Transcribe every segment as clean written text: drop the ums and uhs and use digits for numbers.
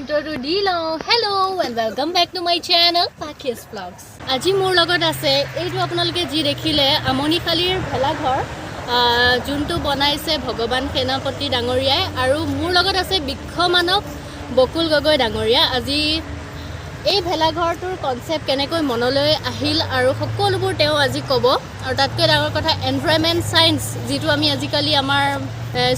intro di lo. Hello and welcome back to my channel Pakhi's Vlogs. আজি মোৰ লগত আছে এইটো আপোনালোকে যি দেখিলে আমনিখালীৰ ভেলা ঘৰ যোনটো বনাইছে ভগৱান সেনাপতি ডাঙৰীয়াই আৰু মোৰ লগত আছে বিক্ষমানক বকুল গগৈ ডাঙৰীয়া। আজি এই ভেলা ঘৰটোৰ কনসেপ্ট কেনেকৈ মনলৈ আহিল আৰু সকলোবোৰ তেওঁ আজি ক'ব। আৰু তাতকৈ ডাঙৰ কথা এনভাইৰনমেন্ট সায়েন্স যেটো আমি আজিকালি আমাৰ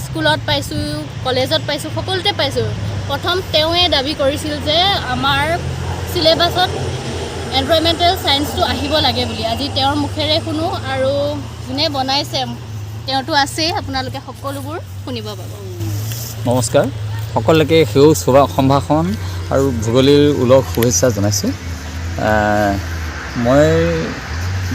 স্কুলত পাইছো কলেজত পাইছো সকলোতে পাইছো। প্ৰথম তেওঁৱে দাবী কৰিছিল যে আমাৰ সিলেবাছত এনভাইৰনমেন্টাল সায়েন্সটো আহিব লাগে বুলি। আজি তেওঁৰ মুখেৰে শুনো আৰু যোনে বনাইছে তেওঁটো আছে আপোনালোকে সকলোবোৰ শুনিব পাব। নমস্কাৰ সকলোকে সেউজ সম্ভাষণ আৰু ভূগোলীৰ উলহ শুভেচ্ছা জনাইছোঁ। মই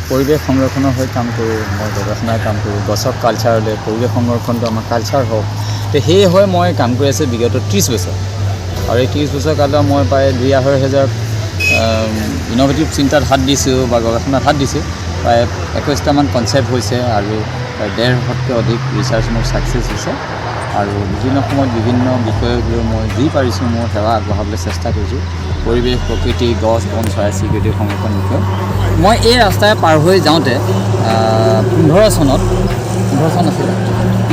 পৰিৱেশ সংৰক্ষণৰ হৈ কাম কৰোঁ, মই গৱেষণাৰ কাম কৰোঁ, গছক কালচাৰলৈ পৰিৱেশ সংৰক্ষণটো আমাৰ কালচাৰ হওক। তো সেই হৈ মই কাম কৰি আছোঁ বিগত 30 বছৰ আৰু এই 30 বছৰ কালত মই প্ৰায় 2,500 ইন'ভেটিভ চিন্তাত হাত দিছোঁ বা গৱেষণাত হাত দিছোঁ। প্ৰায় 21টামান কনচেপ্ট হৈছে আৰু প্ৰায় 150তকৈ অধিক ৰিচাৰ্চ মোৰ ছাকচেছ হৈছে আৰু বিভিন্ন সময়ত বিভিন্ন বিষয়ক লৈ মই যি পাৰিছোঁ মোৰ সেৱা আগবঢ়াবলৈ চেষ্টা কৰিছোঁ। পৰিৱেশ প্ৰকৃতি গছ বন চৰাই চিৰিকটিৰ সংৰক্ষণ বিষয়ে মই এই ৰাস্তাৰে পাৰ হৈ যাওঁতে 15 চন আছিলে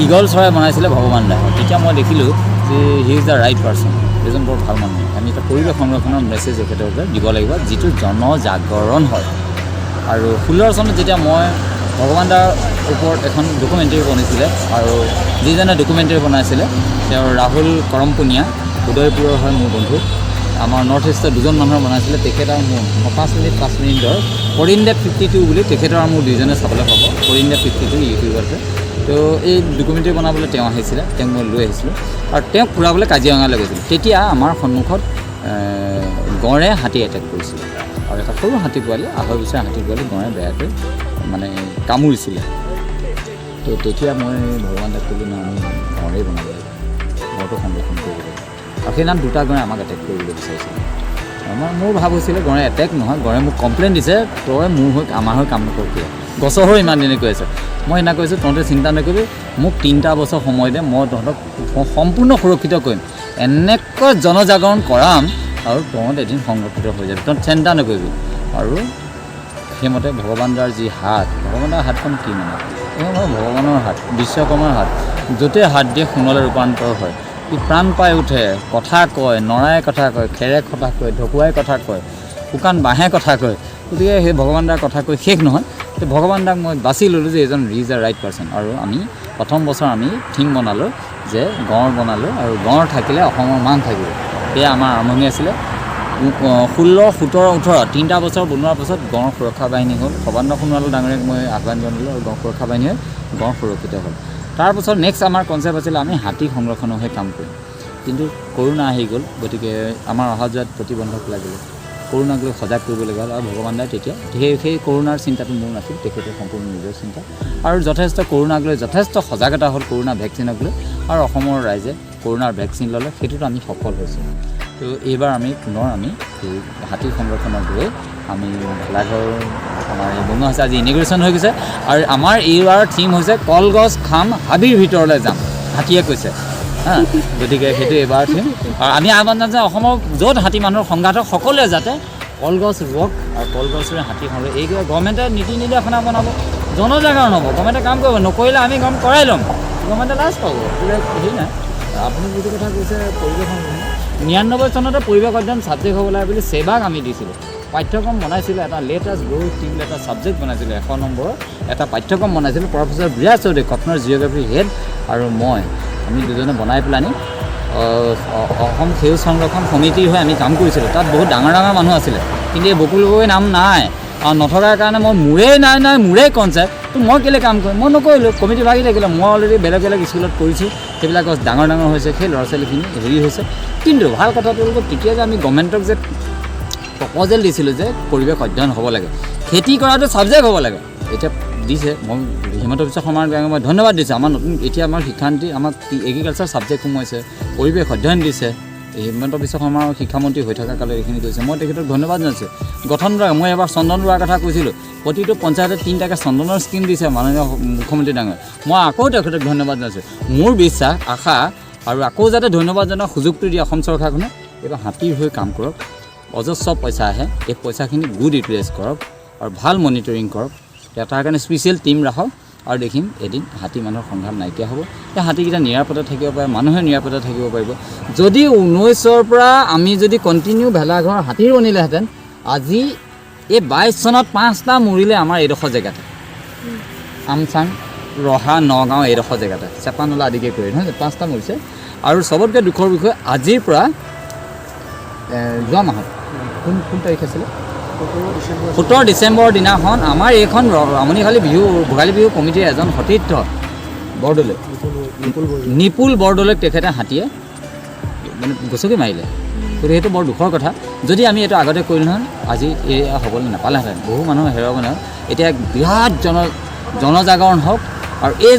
ঈগল চৰাই বনাইছিলে ভগৱান দাই। তেতিয়া মই দেখিলোঁ যে he is the right person, এজন বৰ ভাল মানুহ। আমি এটা পৰিৱেশ সংৰক্ষণৰ মেছেজ এখেতৰ দিব লাগিব যিটো জনজাগৰণ হয়। আৰু 16 চনত যেতিয়া মই ভগৱান দাৰ ওপৰত এখন ডকুমেণ্টাৰী বনাইছিলে আৰু যিজনে ডকুমেণ্টাৰী বনাইছিলে তেওঁ ৰাহুল কৰমপুনীয়া উদয়পুৰৰ হয় মোৰ বন্ধু। আমাৰ নৰ্থ ইষ্টৰ দুজন মানুহৰ বনাইছিলে, তেখেত আৰু মোৰ 5 মিনিটৰ কৰিণ্ডে 52 বুলি তেখেতৰ আৰু মোৰ দুইজনে চাবলৈ পাব। কৰিণ্ডে 52 ইউটিউবতে। তো এই ডকুমেণ্টাৰী বনাবলৈ তেওঁ আহিছিলে, তেওঁক মই লৈ আহিছিলোঁ আৰু তেওঁক ফুৰাবলৈ কাজিৰঙালৈ গৈছিলোঁ। তেতিয়া আমাৰ সন্মুখত গঁড়ে হাতী এটেক কৰিছিলে আৰু এটা সৰু হাতী পোৱালি 2.5 বছৰীয়া হাতী পোৱালি গঁড়ে বেয়াকৈ মানে কামুৰিছিলে। তো তেতিয়া মই ভগৱান দাক ক'লোঁ না আমি গঁড়েই বনাব লাগিব, গঁড়টো সংৰক্ষণ কৰিব লাগিব। আৰু সেইদিনা 2টা গঁড়ে আমাক এটেক কৰিবলৈ বিচাৰিছিলে। মোৰ ভাৱ হৈছিলে গঁড়ে এটেক নহয়, গঁড়ে মোক কমপ্লেইন দিছে তই মোৰ হৈ আমাৰ হৈ কাম নকৰবি, গছৰ হৈ ইমান দিনে কৈ আছে। মই সেইদিনা কৈছোঁ তহঁতে চিন্তা নকৰিবি, মোক 3টা বছৰ সময় দে, মই তহঁতক সম্পূৰ্ণ সুৰক্ষিত কৰিম, এনেকৈ জনজাগৰণ কৰাম আৰু তহঁত এদিন সংৰক্ষিত হৈ যাবি, তহঁত চিন্তা নকৰিবি। আৰু সেইমতে ভগৱান দাৰ যি হাত, ভগৱান দাৰ হাতখন কি মানে ভগৱানৰ হাত, বিশ্বকৰ্মাৰ হাত, য'তে হাত দিয়ে সোণলৈ ৰূপান্তৰ হয়। ই প্ৰাণ পাই উঠে, কথা কয়, নৰাই কথা কয়, খেৰে কথা কয়, ঢকুৱাই কথা কয়, শুকান বাঁহে কথা কয়। গতিকে সেই ভগৱান দাৰ কথা কৈ শেষ নহয়। তো ভগৱান দাক মই বাছি ল'লোঁ যে এজন ইজ দ্য ৰাইট পাৰ্চন। আৰু আমি প্ৰথম বছৰ আমি থিম বনালোঁ যে গঁড় বনালোঁ আৰু গঁড় থাকিলে অসমৰ মান থাকিব। সেয়া আমাৰ আৰম্ভণি আছিলে। 16, 17, 18 3টা বছৰ বনোৱাৰ পাছত গঁড় সুৰক্ষা বাহিনী হ'ল। সৰ্বানন্দ সোণোৱাল ডাঙৰীয়াক মই আহ্বান জনালোঁ আৰু গঁড় সুৰক্ষা বাহিনীয়ে গঁড় সুৰক্ষিত হ'ল। তাৰপাছত নেক্সট আমাৰ কনচেপ্ট আছিলে আমি হাতী সংৰক্ষণৰ হৈ কাম কৰিম। কিন্তু কৰোণা আহি গ'ল, গতিকে আমাৰ অহা যোৱাত প্ৰতিবন্ধক লাগিলে, কৰোণাক লৈ সজাগ কৰিব লগা হ'ল। আৰু ভগৱান দাই তেতিয়া সেই কৰোণাৰ চিন্তাটো মোৰ নাছিল, তেখেতৰ সম্পূৰ্ণ নিজৰ চিন্তা আৰু যথেষ্ট কৰোণাক লৈ যথেষ্ট সজাগতা হ'ল কৰোণা ভেকচিনক লৈ আৰু অসমৰ ৰাইজে কৰোণাৰ ভেকচিন ল'লে, সেইটোত আমি সফল হৈছোঁ। তো এইবাৰ আমি পুনৰ আমি এই হাতী সংৰক্ষণক লৈ আমি ভেলাঘৰ আমাৰ বনোৱা হৈছে। আজি ইনিগ্ৰেশ্যন হৈ গৈছে আৰু আমাৰ এইবাৰ থিম হৈছে কলগছ খাম হাবিৰ ভিতৰলৈ যাম, হাতীয়ে কৈছে হা। গতিকে সেইটো এইবাৰ থিম। আৰু আমি আহ্বান জনাম যে অসমৰ য'ত হাতী মানুহৰ সংঘাত হওক সকলোৱে যাতে কলগছ ৰুৱক আৰু কলগছৰে হাতী সংৰক্ষণ। এই গভৰ্ণমেণ্টে নীতি নিৰ্দেশনা বনাব, জনজাগৰণ হ'ব, গভৰ্ণমেণ্টে কাম কৰিব, নকৰিলে আমি কাম কৰাই ল'ম, গভৰ্ণমেণ্টে লাজ পাব। হেৰি নাই। আপুনি যিটো কথা কৈছে পৰিৱেশ 99 চনতে পৰিৱেশ অধ্যয়ন ছাবজেক্ট হ'ব লাগে বুলি ছেবাক আমি দিছিলোঁ, পাঠ্যক্ৰম বনাইছিলোঁ। এটা লেট আছ গ্ৰ' টিল এটা ছাবজেক্ট বনাইছিলোঁ, 100 নম্বৰৰ এটা পাঠ্যক্ৰম বনাইছিলোঁ। প্ৰফেচৰ বিৰাজ চৌধুৰী কটনৰ জিঅ'গ্ৰাফী হেড আৰু মই আমি দুজনে বনাই পেলানি অসম সেউজ সংৰক্ষণ সমিতিৰ হৈ আমি কাম কৰিছিলোঁ। তাত বহুত ডাঙৰ ডাঙৰ মানুহ আছিলে, কিন্তু এই বকুল গগৈ নাম নাই আৰু নথকাৰ কাৰণে মই মোৰেই কনচেপ্ট, তো মই কেলৈ কাম কৰিম, মই নকৰিলোঁ, কমিটি ভাগি থাকিলে। মই অলৰেডি বেলেগ স্কুলত কৰিছোঁ, সেইবিলাক ডাঙৰ হৈছে, সেই ল'ৰা ছোৱালীখিনি হেৰি হৈছে। কিন্তু ভাল কথাটো হ'ল তেতিয়া যে আমি গভৰ্ণমেণ্টক যে প্ৰপ'জেল দিছিলোঁ যে পৰিৱেশ অধ্যয়ন হ'ব লাগে, খেতি কৰাটো ছাবজেক্ট হ'ব লাগে, এতিয়া দিছে। মই হিমন্ত বিশ্ব শৰ্মাৰ গাঁৱক মই ধন্যবাদ দিছোঁ। আমাৰ নতুন এতিয়া আমাৰ শিক্ষানীতি আমাক এগ্ৰিকালচাৰ ছাবজেক্ট সোমাইছে, পৰিৱেশ অধ্যয়ন দিছে। হিমন্ত বিশ্ব শৰ্মাৰ শিক্ষামন্ত্ৰী হৈ থকা কালত এইখিনি কৰিছে, মই তেখেতক ধন্যবাদ জনাইছোঁ। গঠন মই এবাৰ চন্দন ৰোৱাৰ কথা কৈছিলোঁ, প্ৰতিটো পঞ্চায়তে 3টাকৈ চন্দনৰ স্কিম দিছে মাননীয় মুখ্যমন্ত্ৰী ডাঙৰীয়া, মই আকৌ তেখেতক ধন্যবাদ জনাইছোঁ। মোৰ বিশ্বাস আশা আৰু আকৌ যাতে ধন্যবাদ জনোৱাৰ সুযোগটো দিয়ে অসম চৰকাৰখনে, এইটো হাতীৰ হৈ কাম কৰক, অজস্ৰ পইচা আহে, এই পইচাখিনি গুড ইউটিলাইজ কৰক আৰু ভাল মনিটৰিং কৰক, তাৰ কাৰণে স্পেচিয়েল টীম ৰাখক আৰু দেখিম এদিন হাতী মানুহৰ সংঘাত নাইকিয়া হ'ব। সেই হাতীকেইটা নিৰাপদে থাকিব পাৰে, মানুহে নিৰাপদে থাকিব পাৰিব। যদি 19ৰ পৰা আমি যদি কণ্টিনিউ ভেলাঘৰ হাতীৰ বনিলেহেঁতেন, আজি এই 22 চনত 5টা মৰিলে আমাৰ এইডোখৰ জেগাতে, আমচাং, ৰহা, নগাঁও এইডোখৰ জেগাতে, চেপানলা আদিকে কৰি নহয় 5টা মৰিছে। আৰু চবতকৈ দুখৰ বিষয় আজিৰ পৰা যোৱা মাহত কোন তাৰিখ আছিলে 17 ডিচেম্বৰ দিনাখন আমাৰ এইখন আমনিখালী বিহু ভোগালী বিহু কমিটিৰ এজন সতীৰ্থ বৰদলৈ নিপুল বৰদলৈক তেখেতে হাতীয়ে মানে গছকি মাৰিলে। গতিকে সেইটো বৰ দুখৰ কথা। যদি আমি এইটো আগতে কৰিলোঁ নহয় আজি এয়া হ'বলৈ নাপালেহেঁতেন, বহু মানুহ হেৰুৱাব নহয়। এতিয়া বিৰাট জনজাগৰণ হওক আৰু এই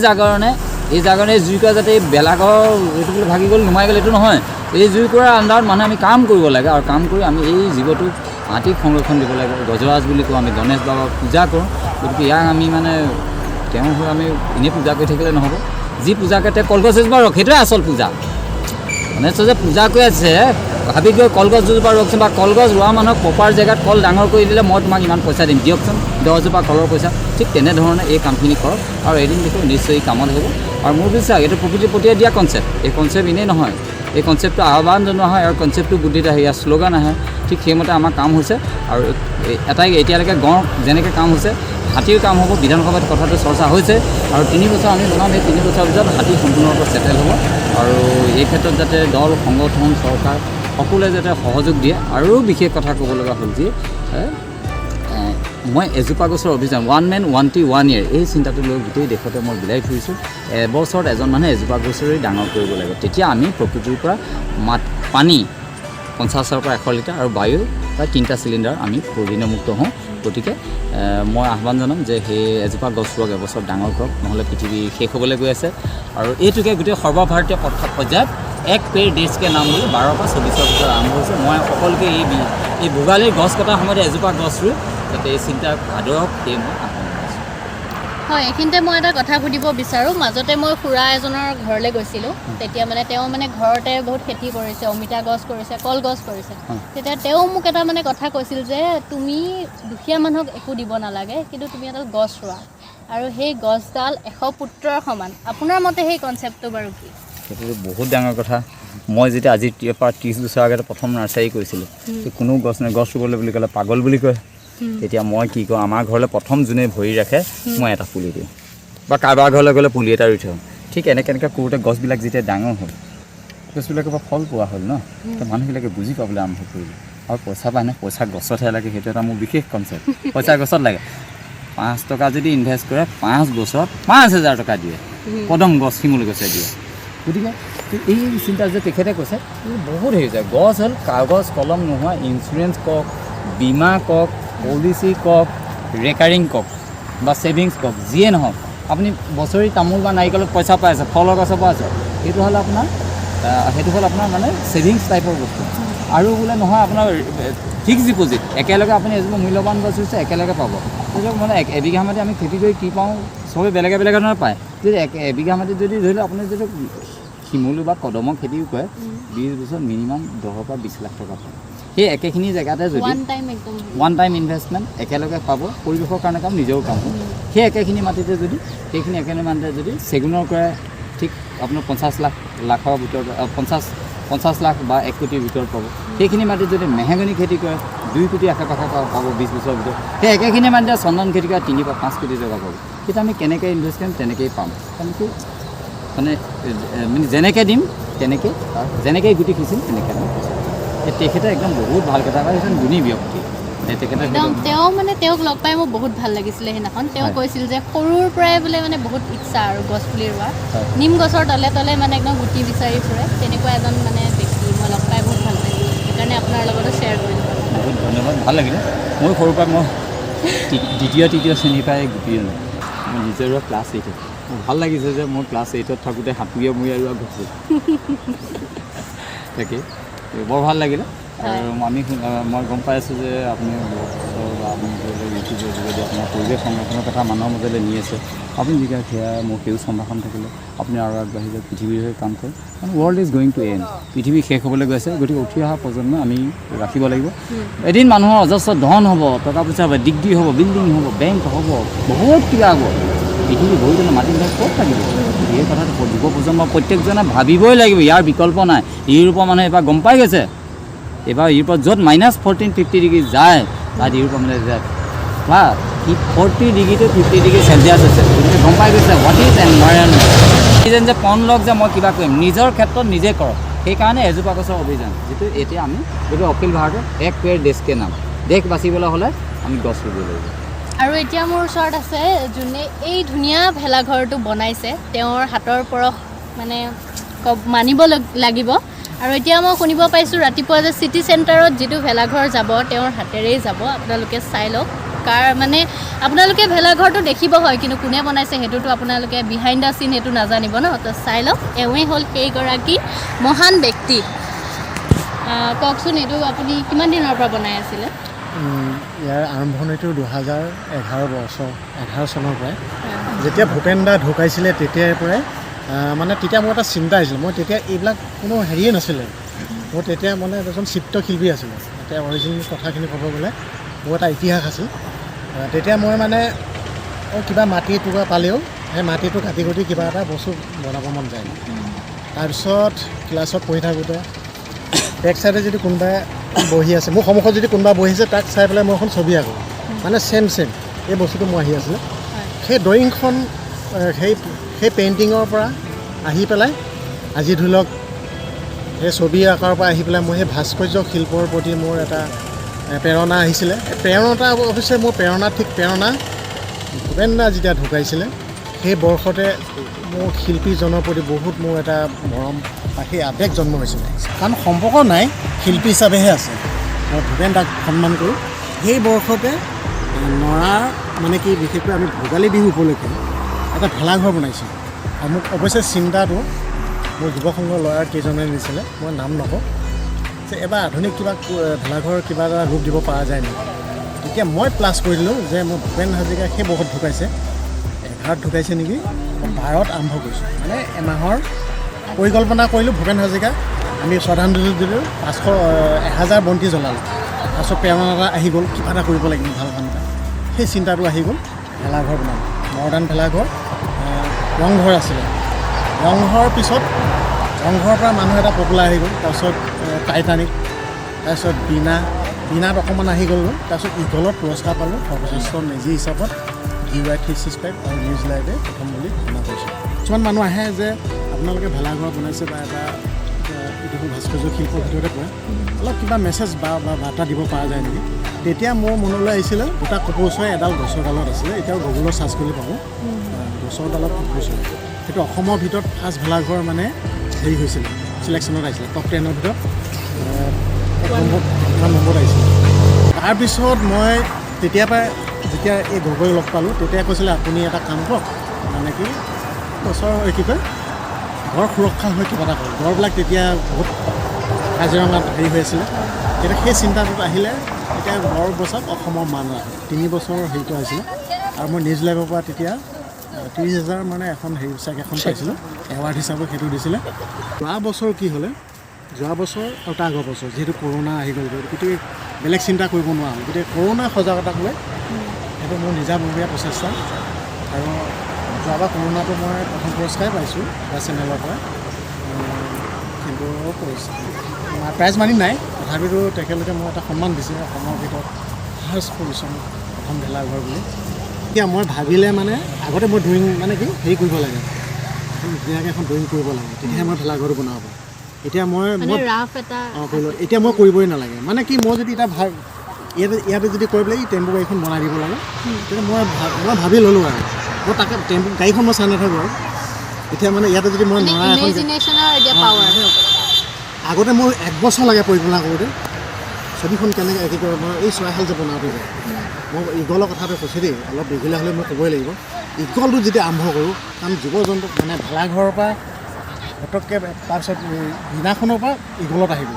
জাগৰণে জুই কৰা যাতে বেলাঘৰ এইটো বোলে ভাগি গ'ল নুমাই গ'ল এইটো নহয়। এই জুই কৰাৰ আণ্ডাৰত মানুহে আমি কাম কৰিব লাগে আৰু কাম কৰি আমি এই জীৱটোক হাতীক সংৰক্ষণ দিব লাগে। গজৰাজ বুলি কওঁ, আমি গণেশ বাবাক পূজা কৰোঁ। গতিকে ইয়াক আমি মানে তেওঁ হৈ আমি এনেই পূজা কৰি থাকিলে নহ'ব। যি পূজাকে তেওঁ কলগছ এজোপা ৰখ, সেইটোৱে আচল পূজা। গণেশ যে পূজা কৰি আছে ভাবি গৈ কলগছ দুজোপা ৰখচোন, বা কলগছ ৰোৱা মানুহক প্ৰপাৰ জেগাত কল ডাঙৰ কৰি দিলে মই তোমাক ইমান পইচা দিম, দিয়কচোন 10জোপা কলৰ পইচা। ঠিক তেনেধৰণে এই কামখিনি কৰক আৰু এদিন দেখোঁ নিশ্চয় কামত আহিব। আৰু মোৰ বিশ্বাস এইটো প্ৰকৃতিৰ প্ৰতিয়ে দিয়া কনচেপ্ট, এই কনচেপ্ট এনেই নহয়, এই কনচেপ্টটো আহ্বান জনোৱা হয় আৰু কনচেপ্টটো বুদ্ধিত আহে, ইয়াৰ শ্লোগান আহে। ঠিক সেইমতে আমাৰ কাম হৈছে আৰু এটাই এতিয়ালৈকে গড় যেনেকৈ কাম হৈছে হাতীৰ কাম হ'ব। বিধানসভাত কথাটো চৰ্চা হৈছে আৰু 3 বছৰ আমি বনাম, সেই 3 বছৰৰ পিছত হাতী সম্পূৰ্ণৰূপে ছেটেল হ'ব। আৰু এই ক্ষেত্ৰত যাতে দল, সংগঠন, চৰকাৰ সকলোৱে যাতে সহযোগ দিয়ে। আৰু বিশেষ কথা ক'ব লগা হ'ল যে মই এজোপা গছৰ অভিযান 1 man 1 tree 1 year এই চিন্তাটো লৈ গোটেই দেশতে মই বিলাই ফুৰিছোঁ। এবছৰত এজন মানুহে এজোপা গছৰেই ডাঙৰ কৰিব লাগে, তেতিয়া আমি প্ৰকৃতিৰ পৰা পানী 50ৰ পৰা 100 লিটাৰ আৰু বায়ু প্ৰায় 3টা চিলিণ্ডাৰ আমি প্ৰদূষণমুক্ত হওঁ। গতিকে মই আহ্বান জনাম যে সেই এজোপা গছ ৰোৱক, এবছৰত ডাঙৰ কৰক, নহ'লে পৃথিৱী শেষ হ'বলৈ গৈ আছে। আৰু এইটোকে গোটেই সৰ্বভাৰতীয় পৰ্যায়ত এক পেৰ দেশকে নাম বুলি 12 পৰা 24 বছৰ আৰম্ভ হৈছে। মই সকলোকে এই ভোগালীৰ গছ কটাৰ সময়তে এজোপা গছ ৰুই যাতে এই চিন্তা আদৰক, সেই মই আহ্বান জনাইছোঁ। হয়, এইখিনিতে মই এটা কথা সুধিব বিচাৰোঁ। মাজতে মই খুৰা এজনৰ ঘৰলৈ গৈছিলোঁ, তেতিয়া মানে তেওঁ মানে ঘৰতে বহুত খেতি কৰিছে, অমিতা গছ কৰিছে, কলগছ কৰিছে। তেতিয়া তেওঁ মোক এটা মানে কথা কৈছিল যে তুমি দুখীয়া মানুহক একো দিব নালাগে, কিন্তু তুমি এডাল গছ ৰোৱা আৰু সেই গছডাল 100 পুত্ৰৰ সমান। আপোনাৰ মতে সেই কনচেপ্টটো বাৰু কি? সেইটো বহুত ডাঙৰ কথা। মই যেতিয়া আজি পৰা 30 বছৰ আগতে প্ৰথম নাৰ্চাৰী কৰিছিলোঁ, কোনো গছ নাই, গছ ৰুবলৈ বুলি ক'লে পাগল বুলি কয়। তেতিয়া মই কি কৰোঁ, আমাৰ ঘৰলৈ প্ৰথম যোনে ভৰি ৰাখে মই এটা পুলি দিওঁ, বা কাৰোবাৰ ঘৰলৈ গ'লে পুলি এটা ৰুই থওঁ। ঠিক এনেকৈ কৰোঁতে গছবিলাক যেতিয়া ডাঙৰ হ'ল, গছবিলাকৰ পৰা ফল পোৱা হ'ল ন, তো মানুহবিলাকে বুজি পাবলৈ আৰম্ভ কৰিলে। আৰু পইচা পায় নে, পইচা গছতহে লাগে, সেইটো এটা মোৰ বিশেষ কনচেপ্ট। পইচা গছত লাগে। 5 টকা যদি ইনভেষ্ট কৰে 5 বছৰত 5000 টকা দিয়ে, কদম গছ, শিমুল গছে দিয়ে। গতিকে এই চিন্তা যে তেখেতে কৈছে বহুত হেৰি যায়। গছ হ'ল কাগজ কলম নোহোৱা ইঞ্চুৰেঞ্চ কওক, বীমা কওক, পলিচি কওক, ৰেকাৰিং কওক বা ছেভিংছ কওক, যিয়ে নহওক আপুনি বছৰি তামোল বা নাৰিকলত পইচা পাই আছে, ফলৰ গছৰ পৰা আছে, সেইটো হ'ল আপোনাৰ মানে ছেভিংছ টাইপৰ বস্তু। আৰু বোলে নহয় আপোনাৰ ফিক্স ডিপ'জিট, একেলগে আপুনি এজোপা মূল্যৱান গছ ৰুইছে একেলগে পাব। সেইটো মানে এবিঘা মাটি আমি খেতি কৰি কি পাওঁ চবেই বেলেগে বেলেগে ধৰণে পায়। যদি এবিঘা মাটিত যদি ধৰি লওক আপুনি যদি শিমলু বা কদমৰ খেতিও কৰে 20 বছৰ মিনিমাম 10 পৰা 20 লাখ টকা পায়। সেই একেখিনি জেগাতে যদি ওৱান টাইম ইনভেষ্টমেণ্ট একেলগে পাব, পৰিৱেশৰ কাৰণে কাম, নিজেও কাম হ'ব। সেই একেখিনি মাটিতে যদি চেগুনৰ কৰে ঠিক আপোনাৰ 50 লাখৰ ভিতৰত 50 লাখ বা 1 কোটিৰ ভিতৰত পাব। সেইখিনি মাটিত যদি মেহগনি খেতি কৰে 2 কোটি আশে-পাশে পাব 20 বছৰৰ ভিতৰত। সেই একেখিনি মাটিতে চন্দন খেতি কৰে 3 পৰা 5 কোটি টকা পাব। সেইটো আমি কেনেকৈ ইনভেষ্ট কৰিম তেনেকৈয়ে পাম। তেনেকৈ মানে যেনেকৈ দিম তেনেকৈ, যেনেকৈ গুটি সিঁচিম তেনেকৈ আমি তেখেতে একদম বহুত ভাল কথা কয়, এজন গুণী ব্যক্তি। তেওঁক লগ পাই মোৰ বহুত ভাল লাগিছিলে সেইদিনাখন। তেওঁ কৈছিল যে সৰুৰ পৰাই বোলে মানে বহুত ইচ্ছা আৰু গছ পুলি ৰোৱা, নিম গছৰ তলে তলে মানে একদম গুটি বিচাৰি ফুৰে, তেনেকুৱা এজন মানে ব্যক্তি মই লগ পাই বহুত ভাল লাগিলে। সেইকাৰণে আপোনাৰ লগতো শ্বেয়াৰ কৰিলোঁ। বহুত ধন্যবাদ, ভাল লাগিলে। মই সৰুৰ পৰা মই তৃতীয় শ্ৰেণীৰ পৰাই গুটি ৰোওঁ। মই নিজে ৰোৱা ক্লাছ 8ত। মোৰ ভাল লাগিছে যে মই ক্লাছ 8ত থাকোঁতে হাতুৰীয়া মূৰীয়া ৰোৱা গৈছোঁ। তাকে বৰ ভাল লাগিলে। আৰু মই গম পাই আছোঁ যে আপুনি ইউটিউবৰ যোগেদি আপোনাৰ পৰিৱেশ সংৰক্ষণৰ কথা মানুহৰ মাজলৈ নি আছে। আপুনি যেতিয়া সেয়া মোৰ সেউজ সম্ভাষণ থাকিলে আপুনি আৰু আগবাঢ়ি যায় পৃথিৱীৰ হৈ কাম কৰে কাৰণ world is going to and পৃথিৱী শেষ হ'বলৈ গৈছে গতিকে উঠি অহা প্ৰজন্ম আমি ৰাখিব লাগিব এদিন মানুহৰ অজস্ৰ ধন হ'ব টকা পইচা হ'ব ডিগ্ৰী হ'ব বিল্ডিং হ'ব বেংক হ'ব বহুত কিবা হ'ব পৃথিৱী বহুজনে মাটি বিলাক ক'ত থাকিব এই কথাটো যুৱ প্ৰজন্ম প্ৰত্যেকজনে ভাবিবই লাগিব ইয়াৰ বিকল্প নাই ইউৰোপৰ মানুহে এবাৰ গম পাই গৈছে এবাৰ ইউৰোপত য'ত -40-50 ডিগ্ৰী যায় তাত ইউৰোপৰ মানে যায় বা 40 ডিগ্ৰী টু 50 ডিগ্ৰী চেলচিয়াছ হৈছে গতিকে গম পাই গৈছে হোৱাট ইজ এনভাইৰনমেণ্ট যে পণ লওক যে মই কিবা কৰিম নিজৰ ক্ষেত্ৰত নিজে কৰক সেইকাৰণে এজোপা গছৰ অভিযান যিটো এতিয়া আমি যিটো অখিল ভাৰতৰ এক পেৰ দেশকে নাম দেশ বাচিবলৈ হ'লে আমি গছ ৰুব লাগিব আৰু এতিয়া মোৰ ওচৰত আছে যোনে এই ধুনীয়া ভেলাঘৰটো বনাইছে তেওঁৰ হাতৰ পৰশ মানে মানিব লাগিব আৰু এতিয়া মই শুনিব পাইছোঁ ৰাতিপুৱা যে চিটি চেণ্টাৰত যিটো ভেলাঘৰ যাব তেওঁৰ হাতেৰেই যাব আপোনালোকে চাই লওক মানে আপোনালোকে ভেলাঘৰটো দেখিব হয় কিন্তু কোনে বনাইছে সেইটোতো আপোনালোকে বিহাইণ্ড দ্য চিন সেইটো নাজানিব ন তো চাই লওক এওঁৱেই হ'ল সেইগৰাকী মহান ব্যক্তি কওকচোন এইটো আপুনি কিমান দিনৰ পৰা বনাই আছিলে ইয়াৰ আৰম্ভণিটো 2011 চনৰ পৰাই যেতিয়া ভূপেন দা ঢুকাইছিলে তেতিয়াৰ পৰাই মানে তেতিয়া মোৰ এটা চিন্তা আহিছিল মই তেতিয়া এইবিলাক কোনো হেৰিয়ে নাছিলে মোৰ তেতিয়া মানে এজন চিত্ৰশিল্পী আছিলে তেতিয়া অৰিজিনেল কথাখিনি ক'ব গ'লে মোৰ এটা ইতিহাস আছিল তেতিয়া মই মানে কিবা মাটি টুকুৰা পালেও সেই মাটিটো কাটি কুটি কিবা এটা বস্তু বনাব মন যায় তাৰপিছত ক্লাছত পঢ়ি থাকোঁতে বেক চাইডে যদি কোনোবাই বহি আছে মোৰ সন্মুখত যদি কোনোবা বহি আছে তাক চাই পেলাই মই এখন ছবি আঁকো মানে চেম এই বস্তুটো মোৰ আহি আছিলে সেই ড্ৰয়িংখন সেই পেইণ্টিঙৰ পৰা আহি পেলাই আজি ধৰি লওক সেই ছবি আঁকাৰ পৰা আহি পেলাই মই সেই ভাস্কৰ্য শিল্পৰ প্ৰতি মোৰ এটা প্ৰেৰণা আহিছিলে প্ৰেৰণাটা অৱশ্যে মোৰ প্ৰেৰণা ভূপেন দা যেতিয়া ঢুকাইছিলে সেই বৰ্ষতে মোৰ শিল্পীজনৰ প্ৰতি বহুত মোৰ এটা মৰম সেই আৱেগ জন্ম হৈছিলে কাৰণ সম্পৰ্ক নাই শিল্পী হিচাপেহে আছে মই ভূপেন দাক সন্মান কৰোঁ সেই বৰ্ষতে নৰাৰ মানে কি বিশেষকৈ আমি ভোগালী বিহু উপলক্ষে এটা ভেলাঘৰ বনাইছোঁ আৰু মোক অৱশ্যে চিন্তাটো মোৰ যুৱ সংঘৰ ল'ৰাৰ কেইজনে নিছিলে মই নাম নকওঁ যে এবাৰ আধুনিক কিবা ভেলাঘৰ কিবা এটা ৰূপ দিব পৰা যায় নেকি তেতিয়া মই প্লাছ কৰি দিলোঁ যে মোৰ ভূপেন হাজৰিকা সেই বৰ্ষত ঢুকাইছে 11 ঢুকাইছে নেকি 12ত আৰম্ভ কৰিছোঁ মানে এমাহৰ পৰিকল্পনা কৰিলোঁ ভূপেন হাজৰিকা আমি শ্ৰদ্ধাঞ্জলি দিলোঁ 1000 বন্তি জ্বলালোঁ তাৰপিছত প্ৰেৰণা এটা আহি গ'ল কিবা এটা কৰিব লাগিব ভাল কাম এটা সেই চিন্তাটো আহি গ'ল ভেলাঘৰ বনালোঁ মডাৰ্ণ ভেলাঘৰ ৰংঘৰ আছিলে ৰংঘৰৰ পিছত ৰংঘৰৰ পৰা মানুহ এটা পপুলাৰ আহি গ'ল তাৰপিছত টাইটানিক তাৰপিছত বীণাত অকণমান আহি গ'ল তাৰপিছত ইগলত পুৰস্কাৰ পালোঁ সৰ্বশ্ৰেষ্ঠ মেজি হিচাপত DY 365 আৰু নিউজ লাইভে প্ৰথম বুলি ঘোষণা কৰিছোঁ কিছুমান মানুহ আহে যে আপোনালোকে ভেলাঘৰ বনাইছে বা এটা এইটো ভাস্কৰ্য শিল্পৰ ভিতৰতে পৰে অলপ কিবা মেছেজ বা বাৰ্তা দিব পৰা যায় নেকি তেতিয়া মোৰ মনলৈ আহিছিলে দুটা কপৌচৰে এডাল গছৰ ডালত আছিলে এতিয়াও গুগলত চাৰ্চ কৰি পাব গছৰ ডালত কপৌচৰে সেইটো অসমৰ ভিতৰত ফাৰ্ষ্ট ভেলাঘৰ মানে হেৰি হৈছিলে চিলেকশ্যনত আহিছিলে টপ 10ৰ ভিতৰত 1 নম্বৰত আহিছিলে তাৰপিছত মই তেতিয়াৰ পৰাই যেতিয়া এই গগৈ লগ পালোঁ তেতিয়া কৈছিলে আপুনি এটা কাম কৰক মানে কি গছৰ কি কয় ঘৰ সুৰক্ষা হৈ কিবা এটা কৰক ঘৰবিলাক তেতিয়া বহুত কাজিৰঙাত হেৰি হৈ আছিলে তেতিয়া সেই চিন্তাটোত আহিলে এতিয়া ঘৰ বচাত অসমৰ মান ৰাখে 3 বছৰ হেৰিটো আহিছিলে আৰু মই নিউজ লাইভৰ পৰা তেতিয়া 30,000 মানে এখন হেৰি চাগ এখন পাইছিলোঁ এৱাৰ্ড হিচাপে সেইটো দিছিলে যোৱা বছৰ কি হ'লে যোৱা বছৰ আৰু তাৰ আগৰ বছৰ যিহেতু কৰোণা আহি গ'ল গতিকে বেলেগ চিন্তা কৰিব নোৱাৰোঁ গতিকে কৰোণা সজাগতাক লৈ সেইটো মোৰ নিজাববীয়া প্ৰচেষ্টা আৰু যোৱাবাৰ কৰোণাটো মই প্ৰথম পুৰস্কাৰে পাইছোঁ এটা চেনেলৰ পৰা কিন্তু প্ৰাইজ মানি নাই তথাপিতো তেখেতলোকে মোক এটা সন্মান দিছে অসমৰ ভিতৰত ফাৰ্ষ্ট পজিশ্যন প্ৰথম ভেলাঘৰ বুলি এতিয়া মই ভাবিলে মানে আগতে মই ড্ৰয়িং মানে কি হেৰি কৰিব লাগে ধুনীয়াকৈ এখন ড্ৰয়িং কৰিব লাগে তেতিয়াহে মই ভেলাঘৰটো বনাব পাৰোঁ এতিয়া এতিয়া মই কৰিবই নালাগে মানে কি মই যদি এটা ইয়াতে যদি কৈ পেলাই টেম্পু গাড়ীখন বনাই দিব লাগে তেতিয়া মই ভাবি ল'লোঁ আৰু মই তাকে টেম্পু গাড়ীখন মই চাই নাথাকোঁ আৰু এতিয়া মানে ইয়াতে যদি মই নৰা এখন আগতে মোৰ 1 বছৰ লাগে পৰিকল্পনা কৰোঁতে ছবিখন কেনেকৈ একে কৰিব এই চৰাইশাল যে বনাওঁতে যায় মই ইগলৰ কথাটো কৈছোঁ দেই অলপ দীঘলীয়া হ'লে মই ক'বই লাগিব ইগলটো যেতিয়া আৰম্ভ কৰোঁ কাৰণ জীৱ জন্তু মানে ভেলাঘৰৰ পৰা পটককৈ তাৰপিছত দিনাখনৰ পৰা ইগলত আহিব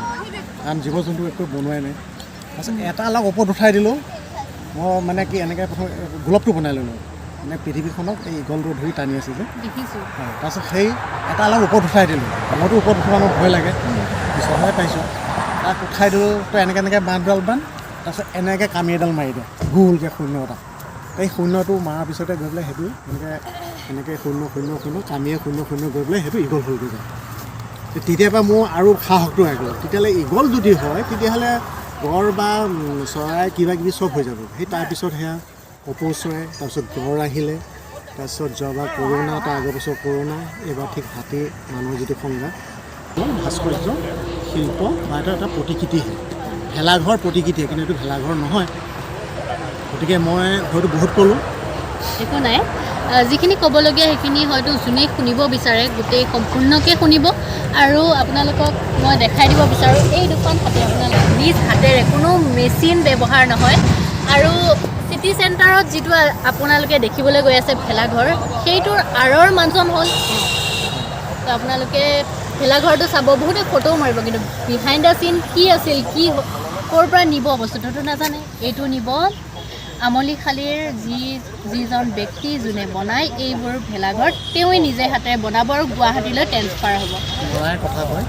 কাৰণ জীৱ জন্তু একো বনোৱাই নাই তাৰপিছত এটা অলপ ওপৰত উঠাই দিলোঁ মই মানে কি এনেকৈ প্ৰথম গোলপটো বনাই ল'লোঁ মানে পৃথিৱীখনক এই ইগলটো ধৰি টানি আছে যে দেখিছোঁ হয় তাৰপিছত সেই এটা অলপ ওপৰত উঠাই দিলোঁ মইতো ওপৰত উঠিব মোৰ ভয় লাগে পিছতহে পাইছোঁ তাক উঠাই দিলোঁ তো এনেকৈ বাঁহডাল বান্ধ তাৰপিছত এনেকৈ কামি এডাল মাৰি দিয়ে গোলকৈ শূন্য এটা এই শূন্যটো মৰাৰ পিছতে গৈ পেলাই সেইটো এনেকৈ শূন্য কামিয়ে শূন্য গৈ পেলাই সেইটো ইগল হৈ গৈ যায় তেতিয়াৰ পৰা মোৰ আৰু সাহসটো আহি গ'ল তেতিয়াহ'লে ইগল যদি হয় তেতিয়াহ'লে গড় বা চৰাই কিবা কিবি চব হৈ যাব সেই তাৰপিছত সেয়া কপৌ চৰাই তাৰপিছত গড় আহিলে তাৰপিছত যোৱাবাৰ কৰোণা তাৰ আগৰ বছৰ কৰোণা এইবাৰ ঠিক হাতী মানুহৰ যিটো সংঘাত ভাস্কৰ্য শিল্প বা এটা প্ৰতিকৃতিহে ভেলাঘৰ প্ৰতিকৃতিহে কিন্তু এইটো ভেলাঘৰ নহয় গতিকে মই হয়তো বহুত ক'লোঁ একো নাই যিখিনি ক'বলগীয়া সেইখিনি হয়তো যোনে শুনিব বিচাৰে গোটেই সম্পূৰ্ণকৈ শুনিব আৰু আপোনালোকক মই দেখাই দিব বিচাৰোঁ এই দুখন হাতে আপোনালোক নিজ হাতেৰে কোনো মেচিন ব্যৱহাৰ নহয় আৰু চিটি চেণ্টাৰত যিটো আপোনালোকে দেখিবলৈ গৈ আছে ভেলাঘৰ সেইটোৰ আঁৰৰ মানুহজন হ'ল তো আপোনালোকে ভেলাঘৰটো চাব বহুতে ফটো মাৰিব কিন্তু বিহাইণ্ড দ্য চিন কি আছিল কি ক'ৰ পৰা নিব বস্তুটোতো নাজানে এইটো নিব আমলিশালীৰ যিজন ব্যক্তি যোনে বনায় এইবোৰ ভেলাঘৰ তেওঁৱে নিজে হাতেৰে বনাব আৰু গুৱাহাটীলৈ ট্ৰেন্সফাৰ হ'ব কথা হয়